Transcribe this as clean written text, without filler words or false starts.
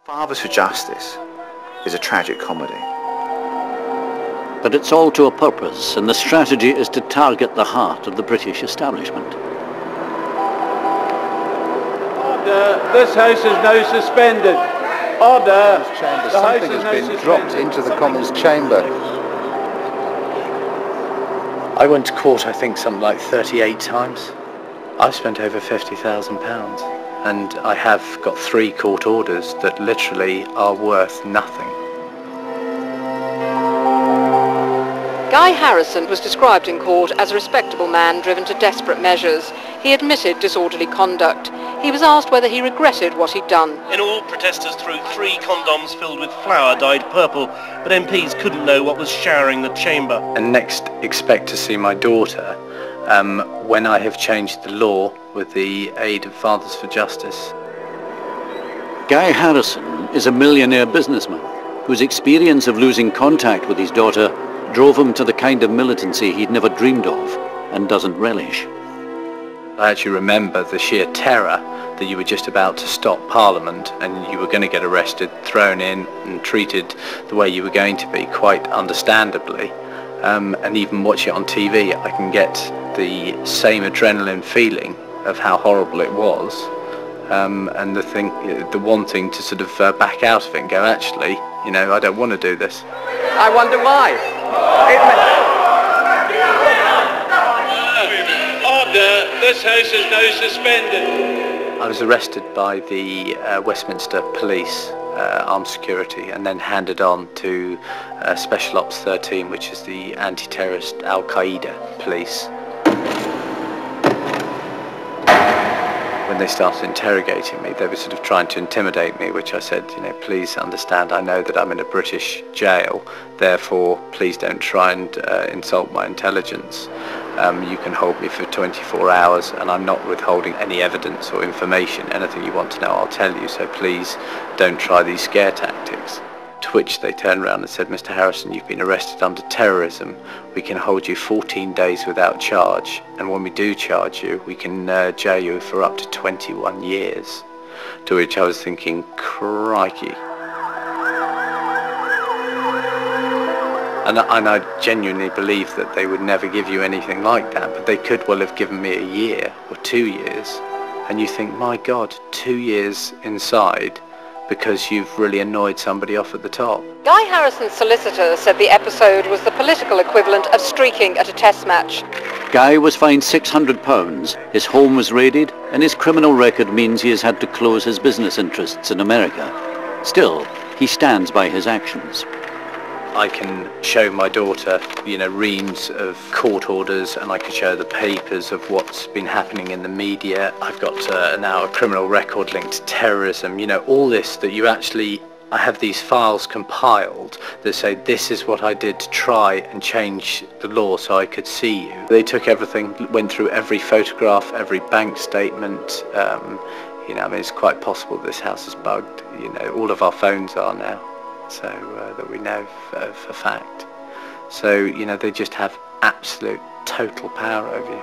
Fathers for Justice is a tragic comedy. But it's all to a purpose, and the strategy is to target the heart of the British establishment. Order, this House is now suspended. Order, Something has been dropped into the Commons chamber. I went to court, I think, something like 38 times. I've spent over £50,000, and I have got 3 court orders that literally are worth nothing. Guy Harrison was described in court as a respectable man driven to desperate measures. He admitted disorderly conduct. He was asked whether he regretted what he'd done. In all, protesters threw 3 condoms filled with flour dyed purple, but MPs couldn't know what was showering the chamber. And next, expect to see my daughter when I have changed the law with the aid of Fathers for Justice. Guy Harrison is a millionaire businessman whose experience of losing contact with his daughter drove him to the kind of militancy he'd never dreamed of and doesn't relish. I actually remember the sheer terror that you were just about to stop Parliament and you were going to get arrested, thrown in and treated the way you were going to be, quite understandably. And even watch it on TV, I can get the same adrenaline feeling of how horrible it was. And the wanting to sort of back out of it and go, actually, you know, I don't want to do this. I wonder why. order, this House is now suspended. I was arrested by the Westminster Police, Armed Security, and then handed on to Special Ops 13, which is the anti-terrorist Al-Qaeda police. When they started interrogating me, they were sort of trying to intimidate me, which I said, you know, please understand, I know that I'm in a British jail, therefore please don't try and insult my intelligence. You can hold me for 24 hours and I'm not withholding any evidence or information. Anything you want to know, I'll tell you, so please don't try these scare tactics. To which they turned around and said, Mr. Harrison, you've been arrested under terrorism. We can hold you 14 days without charge, and when we do charge you, we can jail you for up to 21 years. To which I was thinking, crikey. And I genuinely believe that they would never give you anything like that, but they could well have given me a year or 2 years. And you think, my God, 2 years inside because you've really annoyed somebody off at the top. Guy Harrison's solicitor said the episode was the political equivalent of streaking at a test match. Guy was fined £600, his home was raided, and his criminal record means he has had to close his business interests in America. Still, he stands by his actions. I can show my daughter, you know, reams of court orders, and I can show the papers of what's been happening in the media. I've got now a criminal record linked to terrorism, you know, all this that you actually, I have these files compiled that say this is what I did to try and change the law so I could see you. They took everything, went through every photograph, every bank statement. You know, I mean, it's quite possible this house is bugged. You know, all of our phones are now. So that we know for fact. So, you know, they just have absolute total power over you.